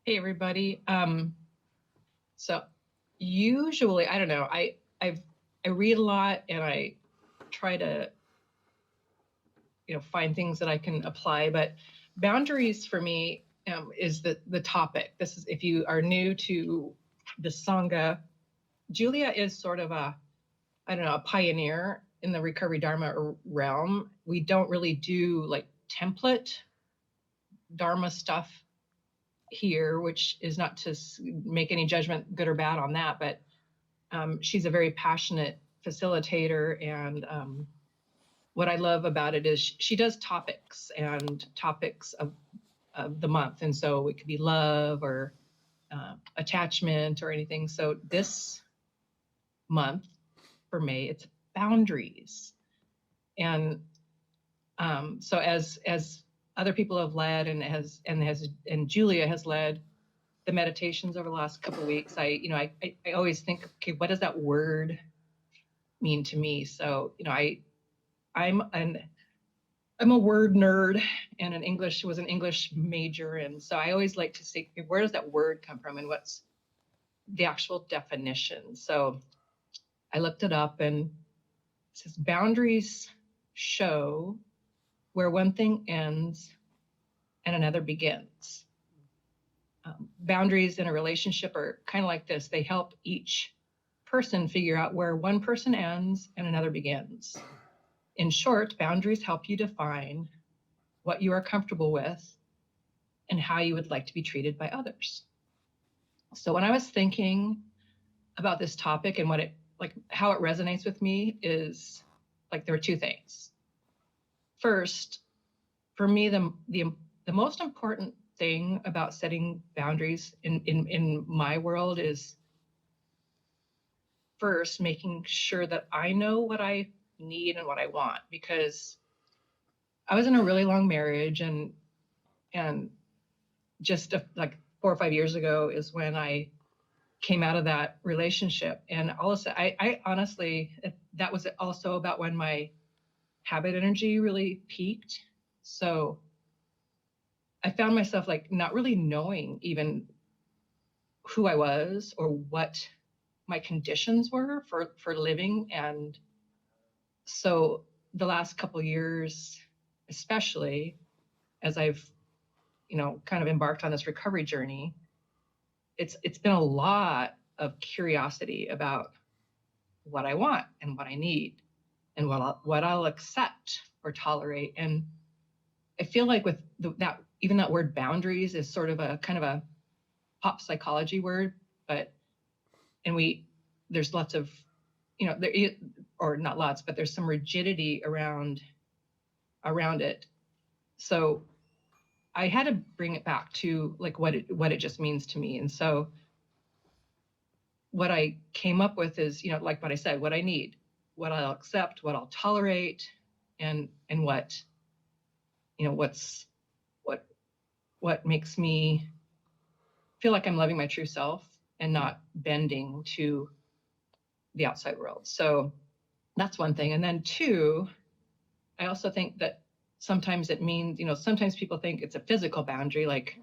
Hey everybody. So usually, I don't know, I read a lot and I try to, find things that I can apply, but boundaries for me is the topic. This is if you are new to the Sangha, Julia is sort of I don't know, a pioneer in the recovery Dharma realm. We don't really do like template Dharma stuff here, which is not to make any judgment, good or bad, on that, but she's a very passionate facilitator. And what I love about it is she does topics and topics of the month. And so it could be love or attachment or anything. So this month for May, it's boundaries. And so as other people have led and Julia has led the meditations over the last couple of weeks, I always think, okay, what does that word mean to me? So, I'm an I'm a word nerd and was an English major. And so I always like to see, where does that word come from and what's the actual definition? So I looked it up and it says boundaries show where one thing ends and another begins. Boundaries in a relationship are kind of like this. They help each person figure out where one person ends and another begins. In short, boundaries help you define what you are comfortable with and how you would like to be treated by others. So when I was thinking about this topic and how it resonates with me is like there are two things. First, for me, the most important thing about setting boundaries in my world is first making sure that I know what I need and what I want, because I was in a really long marriage, and just like 4 or 5 years ago is when I came out of that relationship. And also, I honestly, that was also about when my habit energy really peaked. So I found myself like not really knowing even who I was or what my conditions were for living. And so the last couple of years, especially as I've, kind of embarked on this recovery journey, it's been a lot of curiosity about what I want and what I need and what I'll accept or tolerate. And I feel like with that, even that word boundaries is sort of a kind of a pop psychology word, but and there's lots of, there, or not lots, but there's some rigidity around it. So I had to bring it back to like what it just means to me. And so what I came up with is, like what I said, what I need, what I'll accept, what I'll tolerate, and what, what's what what makes me feel like I'm loving my true self and not bending to the outside world. So that's one thing. And then two, I also think that sometimes it means, sometimes people think it's a physical boundary, like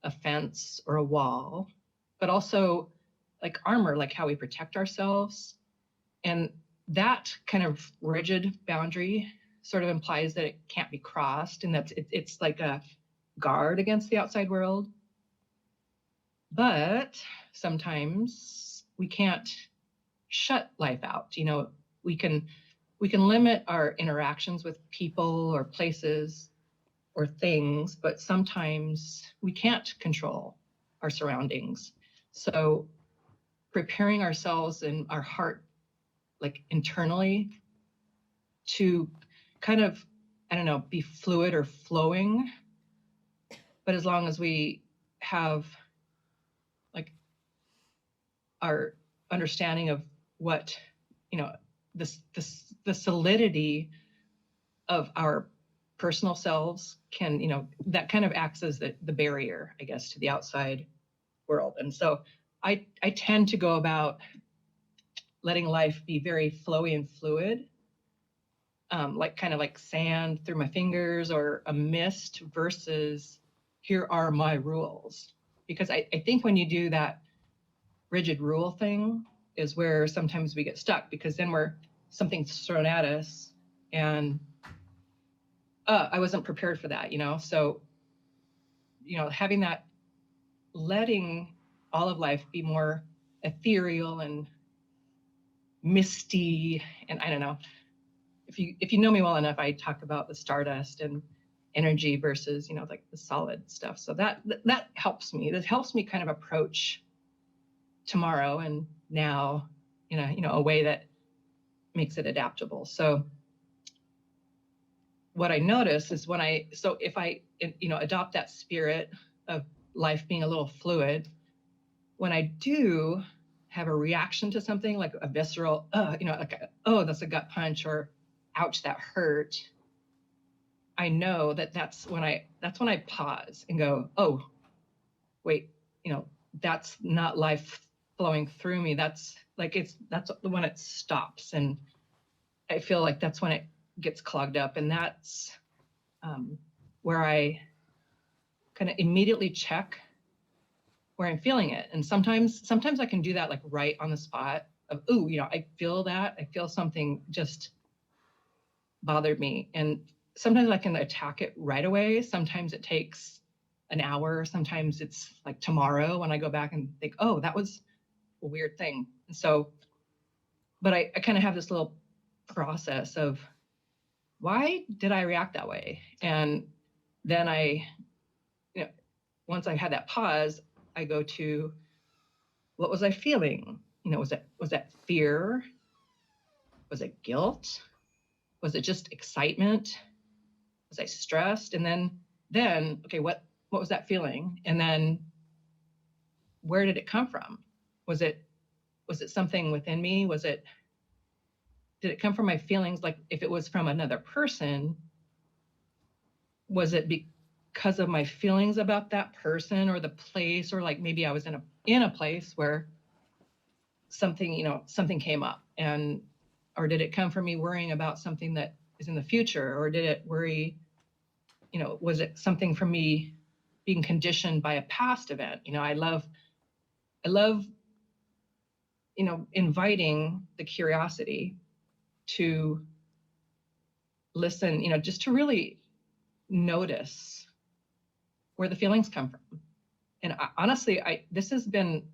a fence or a wall, but also like armor, like how we protect ourselves. And that kind of rigid boundary sort of implies that it can't be crossed, and that it's like a guard against the outside world. But sometimes we can't shut life out. We can we can limit our interactions with people or places or things, but sometimes we can't control our surroundings. So preparing ourselves and our heart, like internally, to kind of, I don't know, be fluid or flowing, but as long as we have like our understanding of what, the solidity of our personal selves can, that kind of acts as the barrier, I guess, to the outside world. And so I tend to go about letting life be very flowy and fluid, like kind of like sand through my fingers or a mist versus here are my rules. because I think when you do that rigid rule thing is where sometimes we get stuck, because then something's thrown at us and I wasn't prepared for that, So, having that, letting all of life be more ethereal and misty. And I don't know, if you know me well enough, I talk about the stardust and energy versus, like the solid stuff. So that helps me. That helps me kind of approach tomorrow and now in a way that makes it adaptable. So what I notice is if I adopt that spirit of life being a little fluid, when I do have a reaction to something like a visceral, oh, that's a gut punch, or ouch, that hurt, I know that's when I pause and go, oh, wait, that's not life flowing through me. That's when it stops, and I feel like that's when it gets clogged up, and that's where I kind of immediately check where I'm feeling it. And sometimes I can do that like right on the spot of, ooh, I feel that. I feel something just bothered me. And sometimes I can attack it right away. Sometimes it takes an hour. Sometimes it's like tomorrow when I go back and think, oh, that was a weird thing. And so, but I kind of have this little process of, why did I react that way? And then once I had that pause, I go to, what was I feeling? Was that fear? Was it guilt? Was it just excitement? Was I stressed? And then okay, what was that feeling? And then where did it come from? Was it something within me? Did it come from my feelings? Like if it was from another person, was it because of my feelings about that person or the place, or like maybe I was in a place where something came up, or did it come from me worrying about something that is in the future, or did it worry, was it something from me being conditioned by a past event? I love, inviting the curiosity to listen, just to really notice where the feelings come from. And honestly, this has been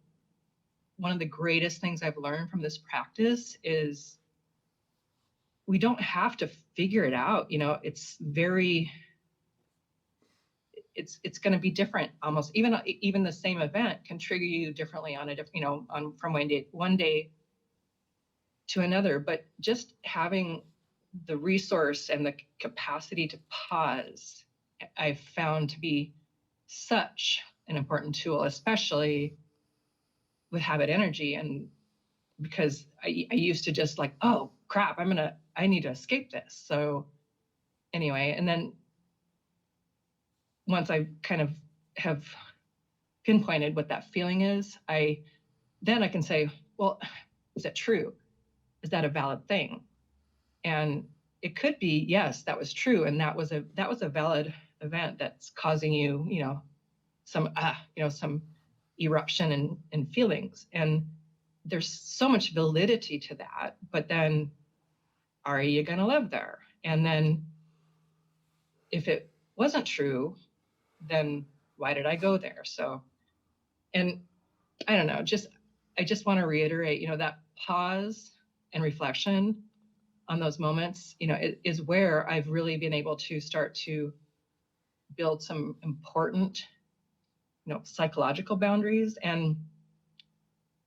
one of the greatest things I've learned from this practice is we don't have to figure it out. It's going to be different. Almost even the same event can trigger you differently on a different, from one day to another. But just having the resource and the capacity to pause, I've found to be such an important tool, especially with habit energy. And because I used to just like, oh crap, I need to escape this. So anyway, and then once I kind of have pinpointed what that feeling is, then I can say, well, is that true? Is that a valid thing? And it could be, yes, that was true, and that was a valid event that's causing you, some eruption and feelings. And there's so much validity to that. But then, are you going to live there? And then, if it wasn't true, then why did I go there? So, and I don't know, I just want to reiterate, that pause and reflection on those moments, is where I've really been able to start to build some important, psychological boundaries. And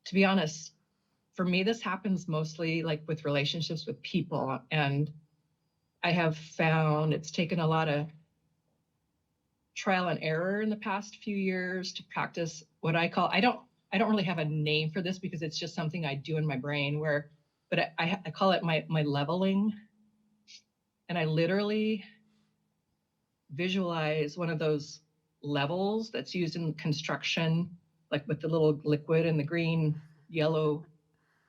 to be honest, for me, this happens mostly like with relationships with people. And I have found it's taken a lot of trial and error in the past few years to practice what I call, I don't really have a name for this because it's just something I do in my brain but I call it my leveling. And I literally visualize one of those levels that's used in construction, like with the little liquid and the green, yellow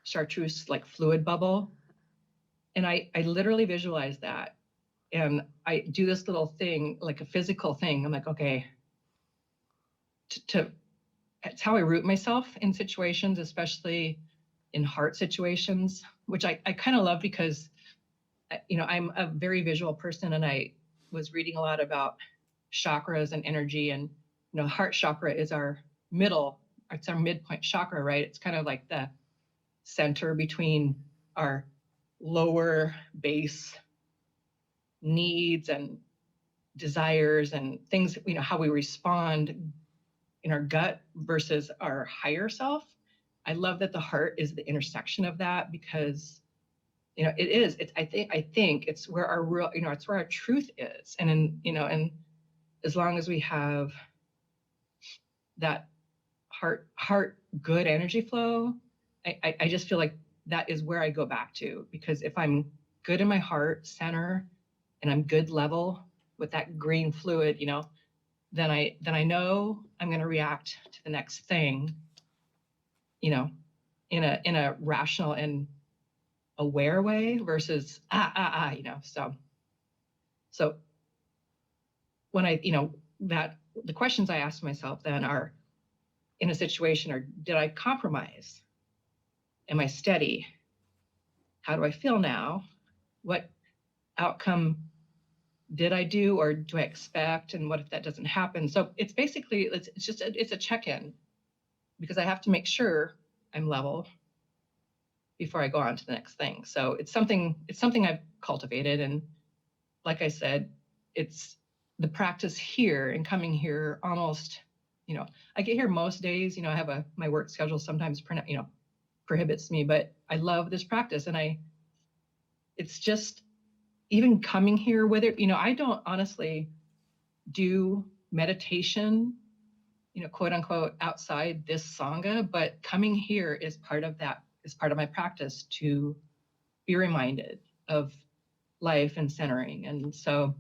chartreuse, like fluid bubble. And I literally visualize that. And I do this little thing, like a physical thing. I'm like, okay, to it's how I root myself in situations, especially in heart situations, which I kind of love because, I'm a very visual person, and I was reading a lot about chakras and energy. And, heart chakra is it's our midpoint chakra, right? It's kind of like the center between our lower base needs and desires and things, how we respond in our gut versus our higher self. I love that the heart is the intersection of that, because it is. I think it's where our real, it's where our truth is. And as long as we have that heart good energy flow, I just feel like that is where I go back to, because if I'm good in my heart center and I'm good level with that green fluid, then I know I'm going to react to the next thing, you know, in a rational and aware way versus So when that the questions I ask myself then are, in a situation, or did I compromise? Am I steady? How do I feel now? What outcome did I do or do I expect? And what if that doesn't happen? So it's basically, it's just it's a check-in, because I have to make sure I'm level before I go on to the next thing. So it's something I've cultivated. And like I said, it's the practice here and coming here almost, I get here most days. I have my work schedule sometimes, prohibits me, but I love this practice. And it's just, even coming here, whether, I don't honestly do meditation, quote unquote, outside this Sangha, but coming here is part of that, is part of my practice to be reminded of life and centering. And so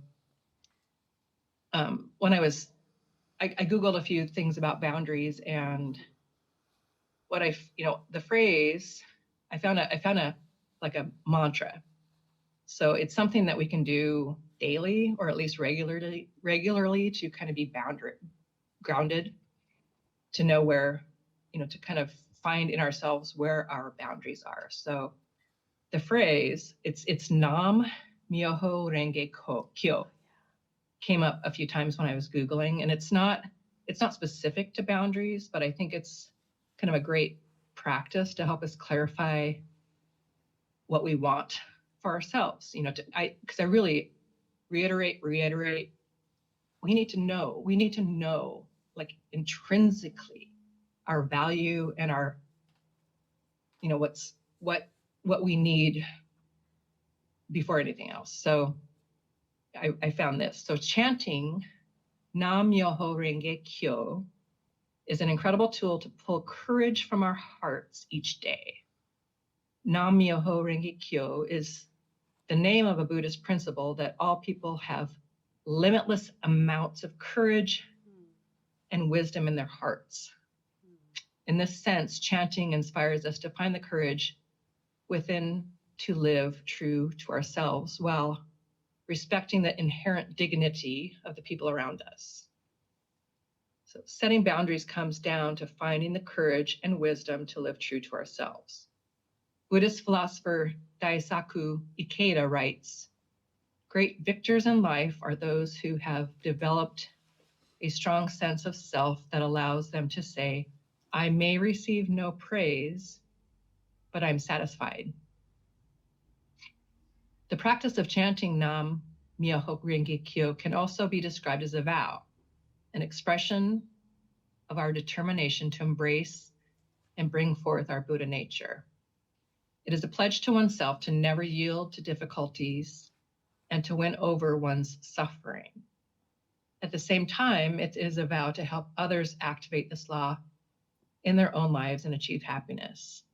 when I Googled a few things about boundaries, and the phrase, I found a like a mantra. So it's something that we can do daily, or at least regularly, to kind of be grounded, to know where, to kind of find in ourselves where our boundaries are. So the phrase, it's Nam Myoho Renge Kyo, came up a few times when I was Googling, and it's not specific to boundaries, but I think it's kind of a great practice to help us clarify what we want for ourselves. Because I really reiterate, we need to know, like, intrinsically, our value and our, what we need before anything else. So I found this. So chanting Nam Myoho Renge Kyo is an incredible tool to pull courage from our hearts each day. Nam Myoho Renge Kyo is the name of a Buddhist principle that all people have limitless amounts of courage and wisdom in their hearts. In this sense, chanting inspires us to find the courage within to live true to ourselves while respecting the inherent dignity of the people around us. So setting boundaries comes down to finding the courage and wisdom to live true to ourselves. Buddhist philosopher Daisaku Ikeda writes, "Great victors in life are those who have developed a strong sense of self that allows them to say, I may receive no praise, but I'm satisfied." The practice of chanting Nam Myoho Renge Kyo can also be described as a vow, an expression of our determination to embrace and bring forth our Buddha nature. It is a pledge to oneself to never yield to difficulties and to win over one's suffering. At the same time, it is a vow to help others activate this law in their own lives and achieve happiness.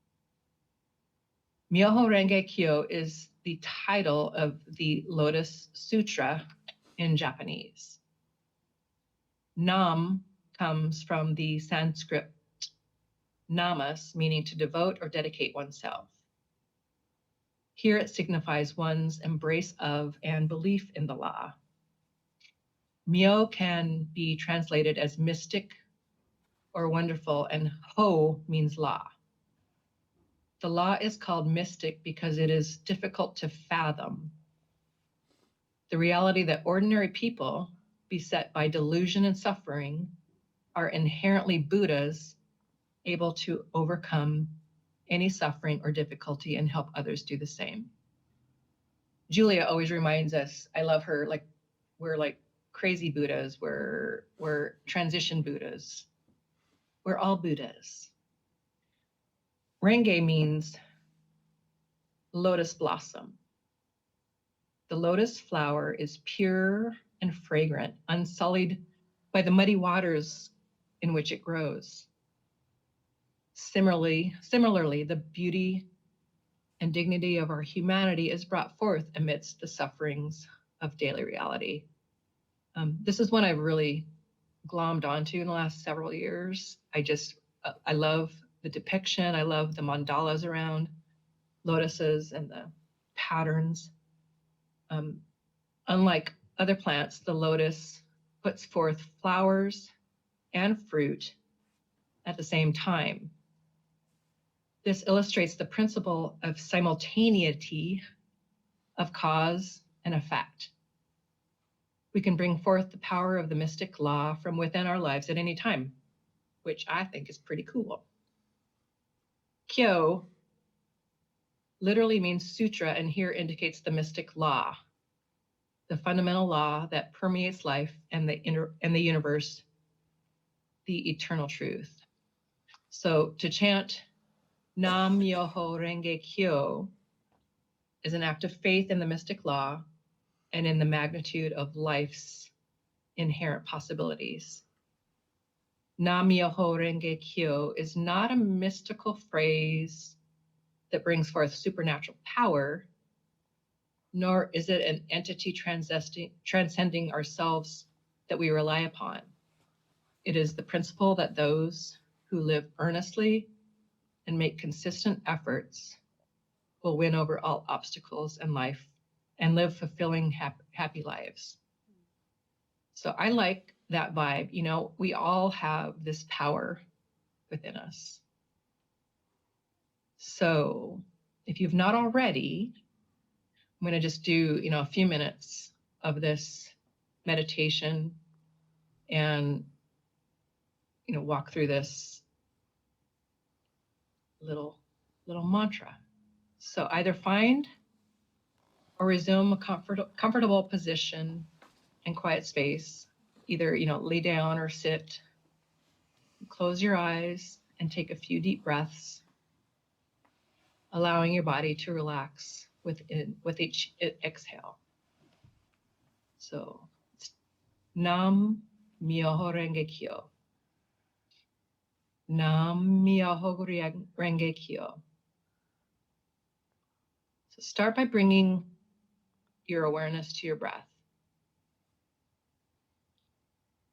Myoho Renge Kyo is the title of the Lotus Sutra in Japanese. Nam comes from the Sanskrit namas, meaning to devote or dedicate oneself. Here it signifies one's embrace of and belief in the law. Myo can be translated as mystic or wonderful, and ho means law. The law is called mystic because it is difficult to fathom. The reality that ordinary people, beset by delusion and suffering, are inherently Buddhas, able to overcome any suffering or difficulty and help others do the same. Julia always reminds us, I love her, like we're like crazy Buddhas, we're transition Buddhas. We're all Buddhas. Renge means lotus blossom. The lotus flower is pure and fragrant, unsullied by the muddy waters in which it grows. Similarly, the beauty and dignity of our humanity is brought forth amidst the sufferings of daily reality. This is one I've really glommed onto in the last several years. I love the depiction. I love the mandalas around lotuses and the patterns. Unlike other plants, the lotus puts forth flowers and fruit at the same time. This illustrates the principle of simultaneity of cause and effect. We can bring forth the power of the mystic law from within our lives at any time, which I think is pretty cool. Kyo literally means sutra, and here indicates the mystic law, the fundamental law that permeates life and the universe, the eternal truth. So to chant Nam Myoho Renge Kyo is an act of faith in the mystic law and in the magnitude of life's inherent possibilities. Nam Myoho Renge Kyo is not a mystical phrase that brings forth supernatural power, nor is it an entity transcending ourselves that we rely upon. It is the principle that those who live earnestly and make consistent efforts will win over all obstacles in life and live fulfilling, happy lives. So I like that vibe. You know, we all have this power within us. So if you've not already, I'm going to just do, a few minutes of this meditation and, walk through this little mantra. So either find or resume a comfortable position and quiet space. Either, lay down or sit. Close your eyes and take a few deep breaths, allowing your body to relax with each exhale. So Nam Myoho Renge Kyo. Nam Myoho Renge Kyo. So start by bringing your awareness to your breath.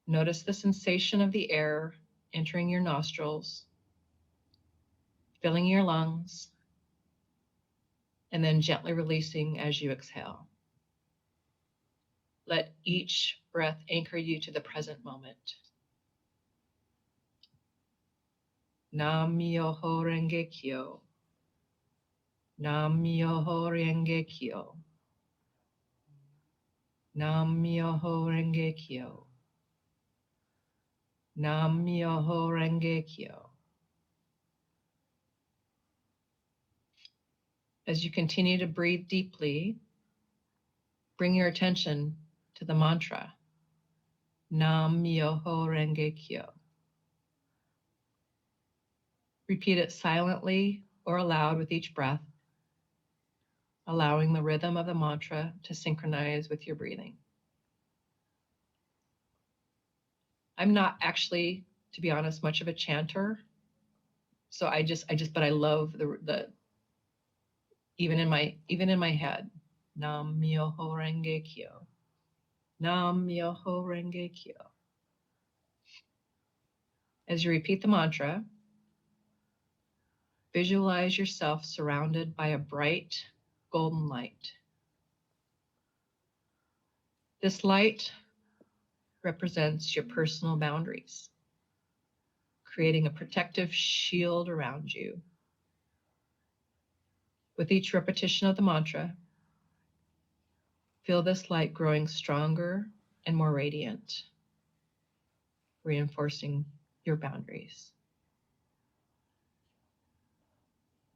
Notice the sensation of the air entering your nostrils, filling your lungs, and then gently releasing as you exhale. Let each breath anchor you to the present moment. Nam Myoho Renge Kyo. Nam Myoho Renge Kyo. Nam Myoho Renge Kyo. Nam Myoho Renge Kyo. As you continue to breathe deeply, bring your attention to the mantra, Nam Myoho Renge Kyo. Repeat it silently or aloud with each breath, allowing the rhythm of the mantra to synchronize with your breathing. I'm not actually, to be honest, much of a chanter. So but I love the even in my head, Nam Myoho Renge Kyo. Nam Myoho Renge Kyo. As you repeat the mantra, visualize yourself surrounded by a bright golden light. This light represents your personal boundaries, creating a protective shield around you. With each repetition of the mantra, feel this light growing stronger and more radiant, reinforcing your boundaries.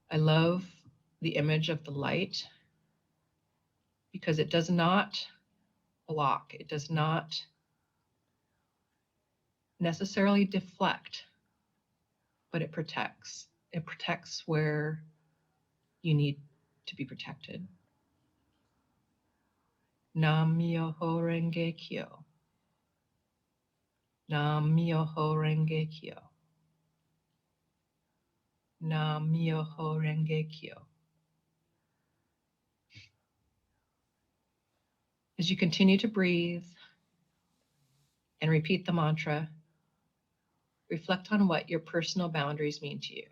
I love the image of the light because it does not block, it does not necessarily deflect, but it protects. It protects where you need to be protected. Nam Myoho Renge Kyo. Nam Myoho Renge Kyo. Nam Myoho Renge Kyo. As you continue to breathe and repeat the mantra, reflect on what your personal boundaries mean to you.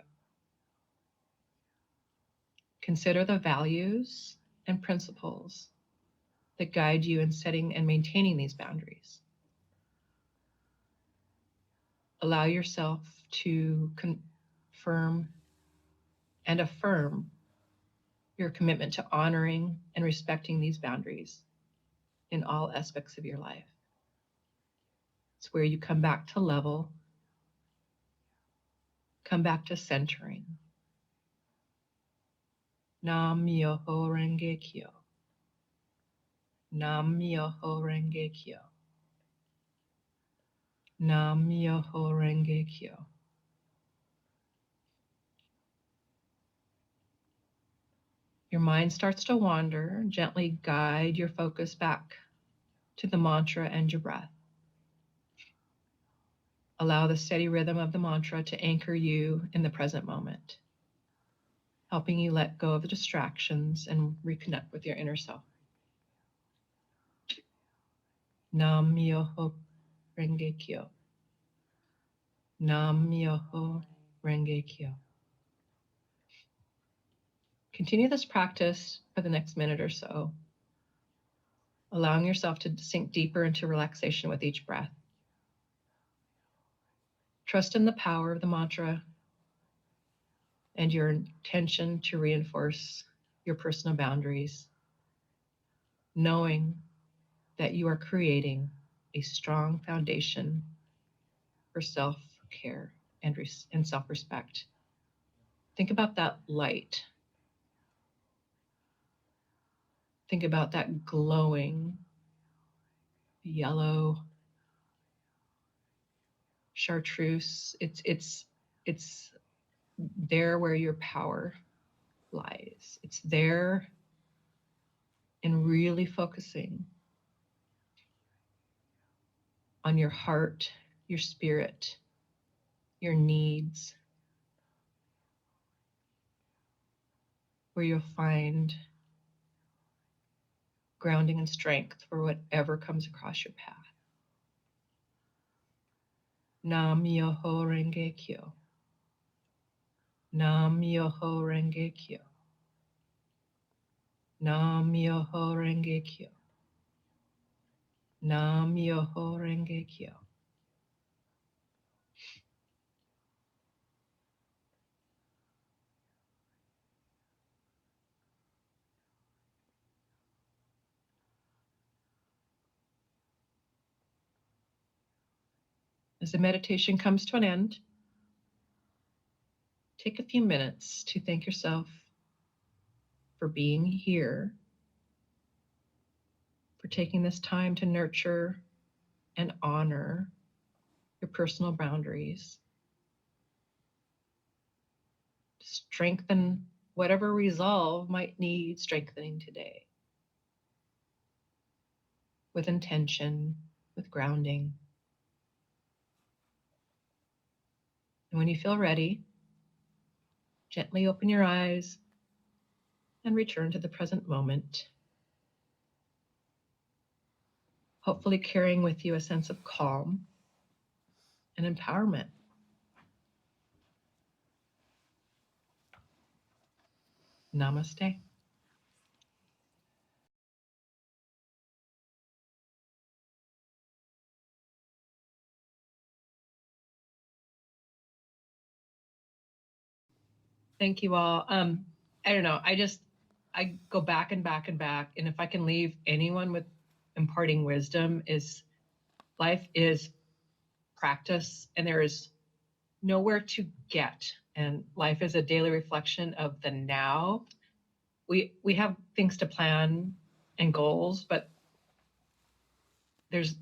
Consider the values and principles that guide you in setting and maintaining these boundaries. Allow yourself to confirm and affirm your commitment to honoring and respecting these boundaries in all aspects of your life. It's where you come back to level, come back to centering. Nam Myoho Renge Kyo. Nam Myoho Renge Kyo. Nam Myoho Renge Kyo. Your mind starts to wander, gently guide your focus back to the mantra and your breath. Allow the steady rhythm of the mantra to anchor you in the present moment, helping you let go of the distractions and reconnect with your inner self. Nam Myoho Renge Kyo. Nam Myoho Renge Kyo. Continue this practice for the next minute or so, allowing yourself to sink deeper into relaxation with each breath. Trust in the power of the mantra and your intention to reinforce your personal boundaries, knowing that you are creating a strong foundation for self-care and self-respect. Think about that light. Think about that glowing yellow chartreuse. It's there where your power lies. It's there in really focusing on your heart, your spirit, your needs, where you'll find grounding and strength for whatever comes across your path. Nam Myoho Renge Kyo. Nam Myoho Renge Kyo. Nam Myoho Renge Kyo. Nam Myoho Renge Kyo. As the meditation comes to an end, take a few minutes to thank yourself for being here, for taking this time to nurture and honor your personal boundaries, to strengthen whatever resolve might need strengthening today, with intention, with grounding. And when you feel ready, gently open your eyes and return to the present moment, hopefully carrying with you a sense of calm and empowerment. Namaste. Thank you all. I don't know. I go back and back and back. And if I can leave anyone with imparting wisdom, is life is practice and there is nowhere to get. And life is a daily reflection of the now. We have things to plan and goals, but there's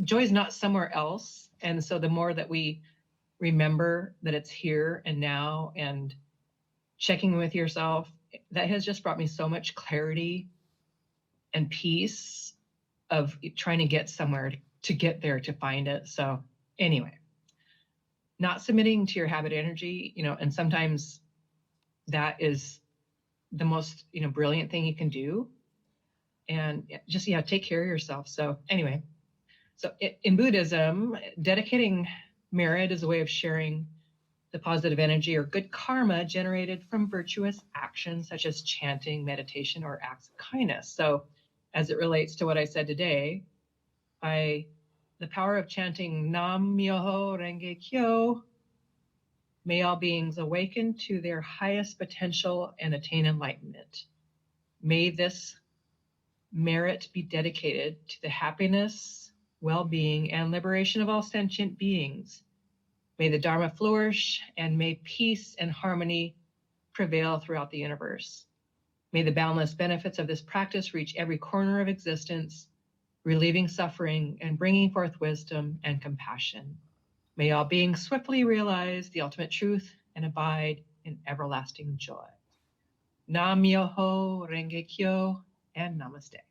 joy is not somewhere else. And so the more that we remember that it's here and now and checking with yourself, that has just brought me so much clarity and peace of trying to get somewhere to get there to find it. So anyway, not submitting to your habit energy, and sometimes that is the most, brilliant thing you can do. And just, yeah, take care of yourself. So anyway, so in Buddhism, dedicating merit is a way of sharing the positive energy or good karma generated from virtuous actions such as chanting, meditation, or acts of kindness. So as it relates to what I said today, the power of chanting Nam Myoho Renge Kyo, may all beings awaken to their highest potential and attain enlightenment. May this merit be dedicated to the happiness, well-being, and liberation of all sentient beings. May the Dharma flourish, and may peace and harmony prevail throughout the universe. May the boundless benefits of this practice reach every corner of existence, relieving suffering and bringing forth wisdom and compassion. May all beings swiftly realize the ultimate truth and abide in everlasting joy. Nam Myoho Renge Kyo and Namaste.